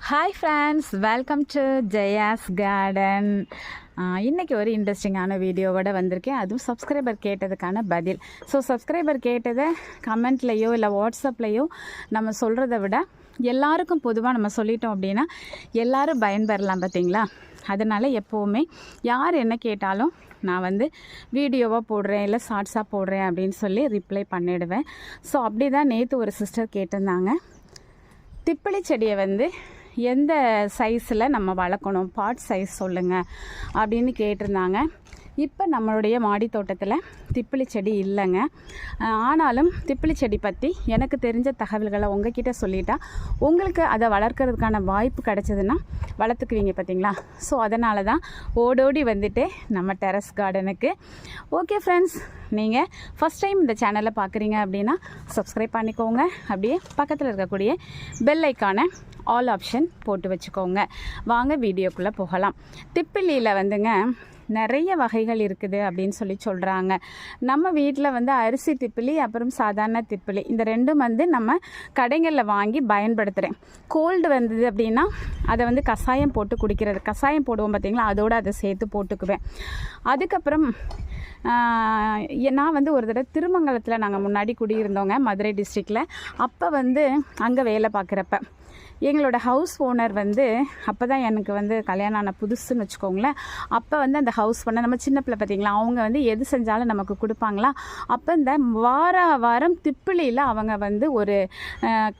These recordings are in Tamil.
Hi friends, welcome to Jaya's garden. இன்றைக்கி ஒரு இன்ட்ரெஸ்டிங்கான வீடியோவோட வந்திருக்கேன். அதுவும் சப்ஸ்கிரைபர் கேட்டதுக்கான பதில். ஸோ சப்ஸ்கிரைபர் கேட்டதை கமெண்ட்லேயோ இல்லை வாட்ஸ்அப்லேயோ நம்ம சொல்கிறத விட எல்லாருக்கும் பொதுவாக நம்ம சொல்லிட்டோம் அப்படின்னா எல்லோரும் பயன்பெறலாம் பார்த்தீங்களா. அதனால் எப்போவுமே யார் என்ன கேட்டாலும் நான் வந்து வீடியோவாக போடுறேன் இல்லை ஷார்ட்ஸாக போடுறேன் அப்படின்னு சொல்லி ரிப்ளை பண்ணிவிடுவேன். ஸோ அப்படி தான் நேற்று ஒரு சிஸ்டர் கேட்டிருந்தாங்க, திப்பிலி செடியை வந்து எந்த சைஸில் நம்ம வளர்க்கணும், பாட் சைஸ் சொல்லுங்கள் அப்படின்னு கேட்டிருந்தாங்க. இப்போ நம்மளுடைய மாடி தோட்டத்தில் திப்பிலி செடி இல்லைங்க. ஆனாலும் திப்பிலி செடி பற்றி எனக்கு தெரிஞ்ச தகவல்களை உங்ககிட்ட சொல்லிட்டா உங்களுக்கு அதை வளர்க்குறதுக்கான வாய்ப்பு கிடச்சதுன்னா வளர்த்துக்குவீங்க பார்த்தீங்களா. ஸோ அதனால தான் ஓடோடி வந்துட்டு நம்ம டெரஸ் கார்டனுக்கு. ஓகே ஃப்ரெண்ட்ஸ், நீங்கள் ஃபஸ்ட் டைம் இந்த சேனலை பார்க்குறீங்க அப்படின்னா சப்ஸ்கிரைப் பண்ணிக்கோங்க. அப்படியே பக்கத்தில் இருக்கக்கூடிய பெல் ஐக்கானை ஆல் ஆப்ஷன் போட்டு வச்சுக்கோங்க. வாங்க வீடியோக்குள்ளே போகலாம். திப்பிலியில் வந்துங்க நிறைய வகைகள் இருக்குது அப்படின்னு சொல்லி சொல்கிறாங்க. நம்ம வீட்டில் வந்து அரிசி திப்பிலி அப்புறம் சாதாரண திப்பிலி இந்த ரெண்டும் வந்து நம்ம கடைகளில் வாங்கி பயன்படுத்துகிறேன். கோல்டு வந்தது அப்படின்னா அதை வந்து கஷாயம் போட்டு குடிக்கிறது, கஷாயம் போடுவோம் பார்த்திங்களா, அதோடு அதை சேர்த்து போட்டுக்குவேன். அதுக்கப்புறம் நான் வந்து ஒரு தடவை திருமங்கலத்தில் நாங்கள் முன்னாடி குடியிருந்தோங்க, மதுரை டிஸ்ட்ரிக்டில். அப்போ வந்து அங்கே வேலை பார்க்குறப்ப எங்களோட ஹவுஸ் ஓனர் வந்து அப்போ தான் எனக்கு வந்து கல்யாணம் ஆன புதுசுன்னு வச்சுக்கோங்களேன். அப்போ வந்து அந்த ஹவுஸ் ஓனர் நம்ம சின்ன பிள்ளை பார்த்திங்களா, அவங்க வந்து எது செஞ்சாலும் நமக்கு கொடுப்பாங்களா. அப்போ இந்த வாரம் திப்பிலியில் அவங்க வந்து ஒரு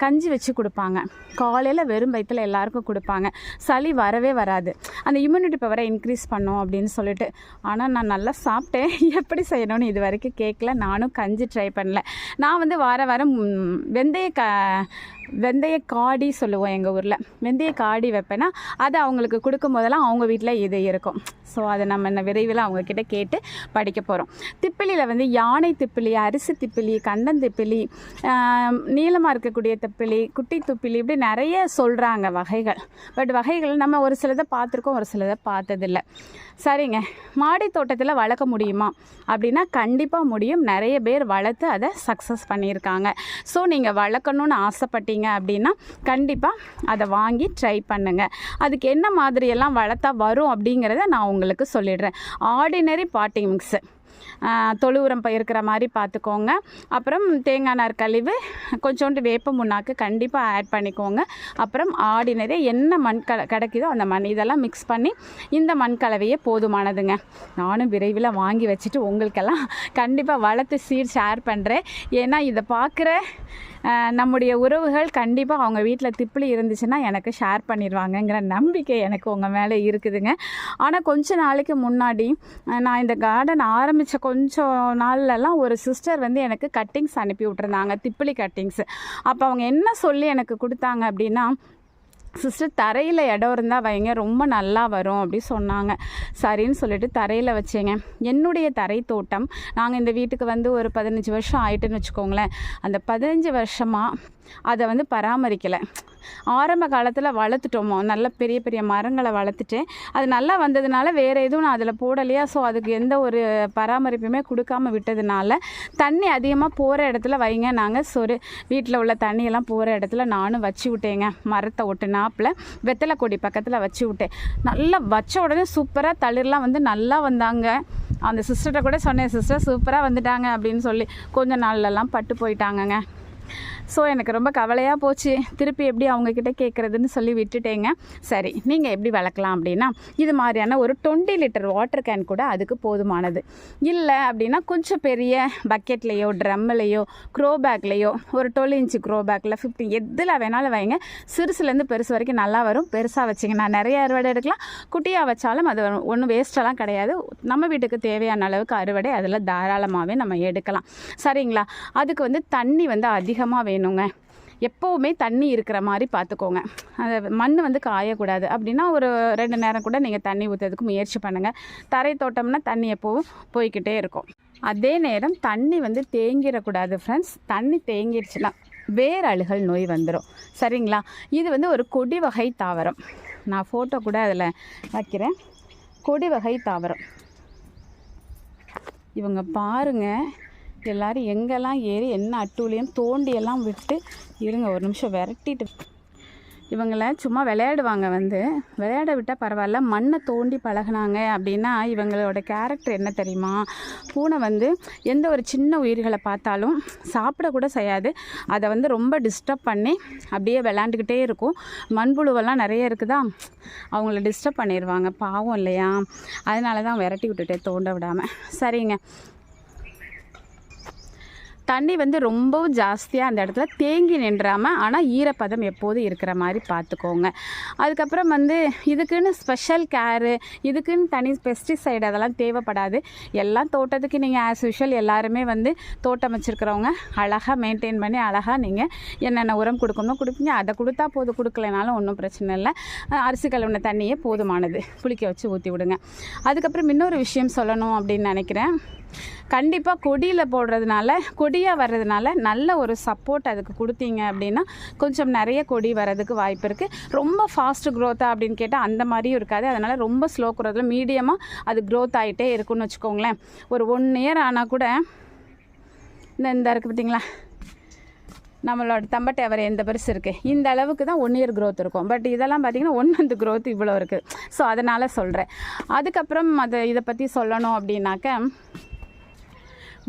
கஞ்சி வச்சு கொடுப்பாங்க. காலையில் வெறும் வயிற்றில் எல்லாருக்கும் கொடுப்பாங்க. சளி வரவே வராது, அந்த இம்யூனிட்டி பவரை இன்க்ரீஸ் பண்ணோம் அப்படின்னு சொல்லிட்டு. ஆனால் நான் நல்லா சாப்பிட்டேன். எப்படி செய்யணும்னு இது வரைக்கும் கேட்கல, நானும் கஞ்சி ட்ரை பண்ணல. நான் வந்து வாரம் வெந்தய காடி சொல்லுவோம் எங்கள் ஊரில், வெந்தய காடி வைப்பேன்னா அது அவங்களுக்கு கொடுக்கும் போதெல்லாம் அவங்க வீட்டில் இது இருக்கும். ஸோ அதை நம்ம விரைவில் அவங்கக்கிட்ட கேட்டு படிக்க போகிறோம். திப்பிலியில் வந்து யானை திப்பிலி, அரிசி திப்பிலி, கண்ணன் திப்பிலி, நீளமாக இருக்கக்கூடிய திப்பிலி, குட்டி திப்பிலி, இப்படி நிறைய சொல்கிறாங்க வகைகள். பட் வகைகள் நம்ம ஒரு சிலதை பார்த்துருக்கோம், ஒரு சிலதை பார்த்ததில்லை. சரிங்க, மாடி தோட்டத்தில் வளர்க்க முடியுமா அப்படின்னா கண்டிப்பாக முடியும். நிறைய பேர் வளர்த்து அதை சக்ஸஸ் பண்ணியிருக்காங்க. ஸோ நீங்கள் வளர்க்கணுன்னு ஆசைப்பட்டீங்க அப்படின்னா கண்டிப்பாக அதை வாங்கி ட்ரை பண்ணுங்கள். அதுக்கு என்ன மாதிரியெல்லாம் வளர்த்தா வரும் அப்படிங்கிறத நான் உங்களுக்கு சொல்லிடுறேன். ஆர்டினரி பாட்டிங் மிக்ஸு, தொழு உரம் இருக்கிற மாதிரி பார்த்துக்கோங்க. அப்புறம் தேங்காய் நார் கழிவு, கொஞ்சோண்டு வேப்ப முன்னாக்கு கண்டிப்பாக ஆட் பண்ணிக்கோங்க. அப்புறம் ஆர்டினரி என்ன மண் கிடைக்குதோ அந்த மண், இதெல்லாம் மிக்ஸ் பண்ணி இந்த மண் கலவையே போதுமானதுங்க. நானும் விரைவில் வாங்கி வச்சுட்டு உங்களுக்கெல்லாம் கண்டிப்பாக வளர்த்து ஷேர் பண்ணுறேன். ஏன்னா இதை பார்க்குற நம்முடைய உறவுகள் கண்டிப்பாக அவங்க வீட்டில் திப்பிலி இருந்துச்சுன்னா எனக்கு ஷேர் பண்ணிடுவாங்கங்கிற நம்பிக்கை எனக்கு உங்கள் மேலே இருக்குதுங்க. ஆனால் கொஞ்ச நாளைக்கு முன்னாடி நான் இந்த கார்டன் ஆரம்பித்த கொஞ்சம் நாள்லலாம் ஒரு சிஸ்டர் வந்து எனக்கு கட்டிங்ஸ் அனுப்பி விட்ருந்தாங்க, திப்பிலி கட்டிங்ஸு. அப்போ அவங்க என்ன சொல்லி எனக்கு கொடுத்தாங்க அப்படின்னா, சிஸ்டர் தரையில் இடம் இருந்தால் வைங்க, ரொம்ப நல்லா வரும் அப்படி சொன்னாங்க. சரின்னு சொல்லிட்டு தரையில் வச்சேங்க. என்னுடைய தரை தோட்டம், நாங்கள் இந்த வீட்டுக்கு வந்து ஒரு 15 வருஷம் ஆயிட்டுன்னு வச்சுக்கோங்களேன். அந்த 15 வருஷமாக அதை வந்து பராமரிக்கலை. ஆரம்ப காலத்தில் வளர்த்துட்டோமோ, நல்ல பெரிய பெரிய மரங்களை வளர்த்துட்டேன். அது நல்லா வந்ததுனால வேறு எதுவும் நான் அதில் போடலையா. ஸோ அதுக்கு எந்த ஒரு பராமரிப்புமே கொடுக்காம விட்டதுனால தண்ணி அதிகமாக போகிற இடத்துல வைங்க. நாங்கள் வீட்டில் உள்ள தண்ணியெல்லாம் போகிற இடத்துல நானும் வச்சு விட்டேங்க. மரத்தை ஒட்டுனாப்பில் வெத்தலை கொடி பக்கத்தில் வச்சு விட்டேன். நல்லா வச்ச உடனே சூப்பராக தளிர்லாம் வந்து நல்லா வந்தாங்க. அந்த சிஸ்டர்கிட்ட கூட சொன்னேன், சிஸ்டர் சூப்பராக வந்துட்டாங்க அப்படின்னு சொல்லி. கொஞ்ச நாள்லலாம் பட்டு போயிட்டாங்கங்க. ஸோ எனக்கு ரொம்ப கவலையாக போச்சு. திருப்பி எப்படி அவங்கக்கிட்ட கேட்குறதுன்னு சொல்லி விட்டுட்டேங்க. சரி, நீங்கள் எப்படி வளர்க்கலாம் அப்படின்னா இது மாதிரியான ஒரு 20 லிட்டர் வாட்டர் கேன் கூட அதுக்கு போதுமானது. இல்லை அப்படின்னா கொஞ்சம் பெரிய பக்கெட்லேயோ ட்ரம்லேயோ க்ரோ பேக்லேயோ ஒரு 12 இன்ச்சு க்ரோ பேக்கில் 15 எதில் வேணாலும் வைங்க. சிறுசுலேருந்து பெருசு வரைக்கும் நல்லா வரும். பெருசாக வச்சிங்கன்னா நிறைய அறுவடை எடுக்கலாம். குட்டியாக வச்சாலும் அது ஒன்றும் வேஸ்ட்டெல்லாம் கிடையாது. நம்ம வீட்டுக்கு தேவையான அளவுக்கு அறுவடை அதில் தாராளமாகவே நம்ம எடுக்கலாம். சரிங்களா. அதுக்கு வந்து தண்ணி வந்து அதிகமாக வேணுங்க. எப்போவுமே தண்ணி இருக்கிற மாதிரி பார்த்துக்கோங்க. அந்த மண் வந்து காயக்கூடாது. அப்படின்னா ஒரு 2 நேரம் கூட நீங்கள் தண்ணி ஊற்றுறதுக்கு முயற்சி பண்ணுங்கள். தரை தோட்டம்னா தண்ணி எப்போவும் போய்கிட்டே இருக்கும். அதே நேரம் தண்ணி வந்து தேங்கிடக்கூடாது ஃப்ரெண்ட்ஸ். தண்ணி தேங்கிடுச்சுன்னா வேர் அழுகல் நோய் வந்துடும். சரிங்களா. இது வந்து ஒரு கொடி வகை தாவரம். நான் ஃபோட்டோ கூட அதில் வைக்கிறேன். கொடி வகை தாவரம். இவங்க பாருங்கள், எல்லோரும் எங்கெல்லாம் ஏறி என்ன அட்டூழியம் தோண்டியெல்லாம் விட்டு இருங்க, ஒரு நிமிஷம் விரட்டிட்டு இவங்கள சும்மா விளையாடுவாங்க, விளையாட விட்டால் பரவாயில்ல, மண்ணை தோண்டி பழகினாங்க அப்படின்னா இவங்களோட கேரக்டர் என்ன தெரியுமா? பூனை எந்த ஒரு சின்ன உயிர்களை பார்த்தாலும் சாப்பிடக்கூட செய்யாது. அதை ரொம்ப டிஸ்டர்ப் பண்ணி அப்படியே விளையாண்டுக்கிட்டே இருக்கும். மண்புழுவெல்லாம் நிறைய இருக்குதா, அவங்கள டிஸ்டர்ப் பண்ணிடுவாங்க, பாவம் இல்லையா? அதனால தான் விரட்டி விட்டுட்டே தோண்ட விடாமல். சரிங்க, தண்ணி ரொம்பவும் ஜாஸ்தியாக அந்த இடத்துல தேங்கி நின்றாமல், ஆனால் ஈரப்பதம் எப்போதும் இருக்கிற மாதிரி பார்த்துக்கோங்க. அதுக்கப்புறம் இதுக்குன்னு ஸ்பெஷல் கேரு, இதுக்குன்னு தனி பெஸ்டிசைடு அதெல்லாம் தேவைப்படாது. எல்லாம் தோட்டத்துக்கு நீங்கள் ஆஸ் யூஷுவல் எல்லாருமே தோட்டம் வச்சுருக்கிறவங்க அழகாக மெயின்டைன் பண்ணி அழகாக நீங்கள் என்னென்ன உரம் கொடுக்கணும் கொடுப்பீங்க. அதை கொடுத்தா போதும், கொடுக்கலனாலும் ஒன்றும் பிரச்சனை இல்லை. அரிசி கழுவின தண்ணியே போதுமானது, புளிக்க வச்சு ஊற்றி விடுங்க. அதுக்கப்புறம் இன்னொரு விஷயம் சொல்லணும் அப்படின்னு நினைக்கிறேன். கண்டிப்பாக கொடியில் போடுறதுனால, கொடியாக வர்றதுனால நல்ல ஒரு சப்போர்ட் அதுக்கு கொடுத்தீங்க அப்படின்னா கொஞ்சம் நிறைய கொடி வர்றதுக்கு வாய்ப்பு இருக்குது. ரொம்ப ஃபாஸ்ட் க்ரோத்தாக அப்படின்னு கேட்டால் அந்த மாதிரியும் இருக்காது. அதனால் ரொம்ப ஸ்லோ க்ரோத்தில் மீடியமாக அது க்ரோத் ஆகிட்டே இருக்குன்னு வச்சுக்கோங்களேன். ஒரு 1 இயர் ஆனால் கூட இந்த இருக்குது பார்த்திங்களா, நம்மளோட தம்பட்டை அவரை எந்த பெருசு இருக்குது, இந்த அளவுக்கு தான் 1 இயர் க்ரோத் இருக்கும். பட் இதெல்லாம் பார்த்திங்கன்னா 1 மந்த் க்ரோத் இவ்வளோ இருக்குது. ஸோ அதனால் சொல்கிறேன். அதுக்கப்புறம் இதை பற்றி சொல்லணும் அப்படின்னாக்க,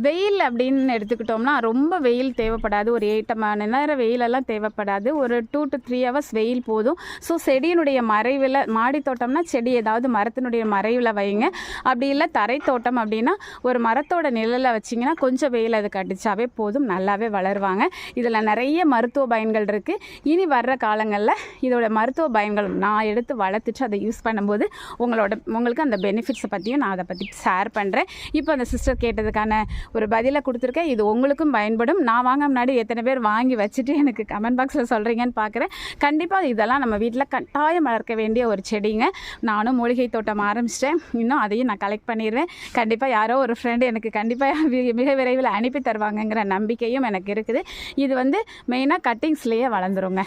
வெயில் அப்படின்னு எடுத்துக்கிட்டோம்னா ரொம்ப வெயில் தேவைப்படாது. ஒரு 8 மணி நேரம் வெயிலெல்லாம் தேவைப்படாது. ஒரு 2 to 3 hours வெயில் போதும். ஸோ செடியினுடைய மறைவில், மாடி தோட்டம்னா செடி ஏதாவது மரத்தினுடைய மறைவில் வைங்க. அப்படி இல்லை தரை தோட்டம் அப்படின்னா ஒரு மரத்தோட நிழலில் வச்சிங்கன்னா கொஞ்சம் வெயில் அதுக்கு அடித்தாவே போதும், நல்லாவே வளருவாங்க. இதில் நிறைய மருத்துவ பயன்கள் இருக்குது. இனி வர்ற காலங்களில் இதோட மருத்துவ பயன்கள் நான் எடுத்து வளர்த்துட்டு அதை யூஸ் பண்ணும்போது உங்களுக்கு அந்த பெனிஃபிட்ஸை பற்றியும் நான் அதை பற்றி ஷேர் பண்ணுறேன். இப்போ அந்த சிஸ்டர் கேட்டதுக்கான ஒரு பதிலை கொடுத்துருக்கேன். இது உங்களுக்கும் பயன்படும். நான் வாங்க முன்னாடி எத்தனை பேர் வாங்கி வச்சுட்டு எனக்கு கமெண்ட் பாக்ஸில் சொல்கிறீங்கன்னு பார்க்குறேன். கண்டிப்பாக இதெல்லாம் நம்ம வீட்டில் கட்டாயம் வளர்க்க வேண்டிய ஒரு செடிங்க. நானும் மூலிகை தோட்டம் ஆரம்பிச்சிட்டேன். இன்னும் அதையும் நான் கலெக்ட் பண்ணிடுவேன். கண்டிப்பாக யாரோ ஒரு ஃப்ரெண்டு எனக்கு கண்டிப்பாக மிக விரைவில் அனுப்பி தருவாங்கங்கிற நம்பிக்கையும் எனக்கு இருக்குது. இது மெயினாக கட்டிங்ஸ்லேயே வளர்ந்துருங்க.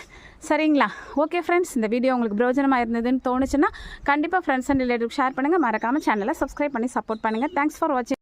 சரிங்களா? ஓகே ஃப்ரெண்ட்ஸ், இந்த வீடியோ உங்களுக்கு பிரயோஜனமாக இருந்ததுன்னு தோணுச்சுன்னா கண்டிப்பாக ஃப்ரெண்ட்ஸ் அண்ட் ரிலேட்டிவ் ஷேர் பண்ணுங்கள். மறக்காமல் சேனலை சப்ஸ்கிரைப் பண்ணி சப்போர்ட் பண்ணுங்கள். தேங்க்ஸ் ஃபார் வாட்சிங்.